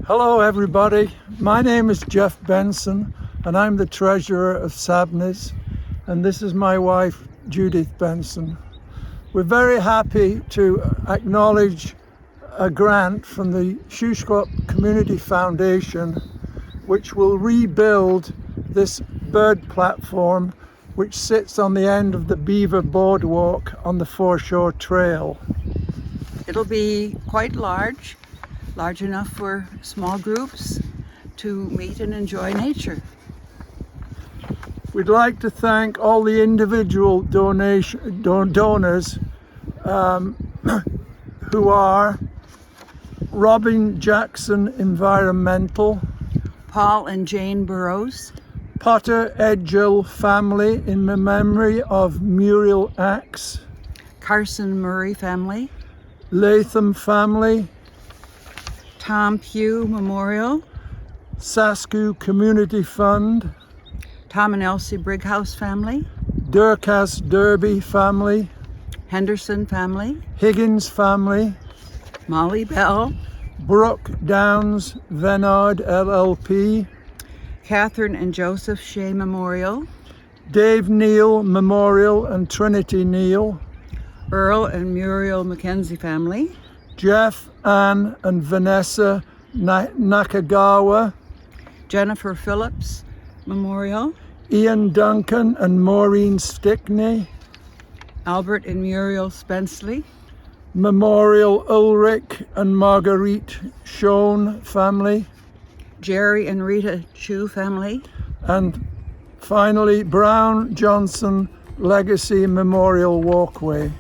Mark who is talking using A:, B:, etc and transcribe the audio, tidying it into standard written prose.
A: Hello everybody, my name is Jeff Benson and I'm the treasurer of Sabney's, and this is my wife Judith Benson. We're very happy to acknowledge a grant from the Shuswap Community Foundation which will rebuild this bird platform which sits on the end of the Beaver Boardwalk on the Foreshore Trail.
B: It'll be quite large enough for small groups to meet and enjoy nature.
A: We'd like to thank all the individual donors who are Robin Jackson Environmental,
B: Paul and Jane Burrows,
A: Potter Edgell family in memory of Muriel Axe,
B: Carson Murray family,
A: Latham family,
B: Tom Pugh Memorial,
A: SASCU Community Fund,
B: Tom and Elsie Brighouse family,
A: Durkas Derby family,
B: Henderson family,
A: Higgins family,
B: Molly Bell,
A: Brooke Downs Vennard LLP,
B: Catherine and Joseph Shay Memorial,
A: Dave Neale Memorial and Trinity Neale,
B: Earl and Muriel MacKenzie family,
A: Jeff, Ann and Vanessa Nakagawa,
B: Jennifer Phillips Memorial,
A: Ian Duncan and Maureen Stickney,
B: Albert and Muriel Spencley,
A: Memorial Ulrich and Margarete Schoene family,
B: Jerry and Rita Chu family,
A: and finally Brown Johnson Legacy Memorial Walkway.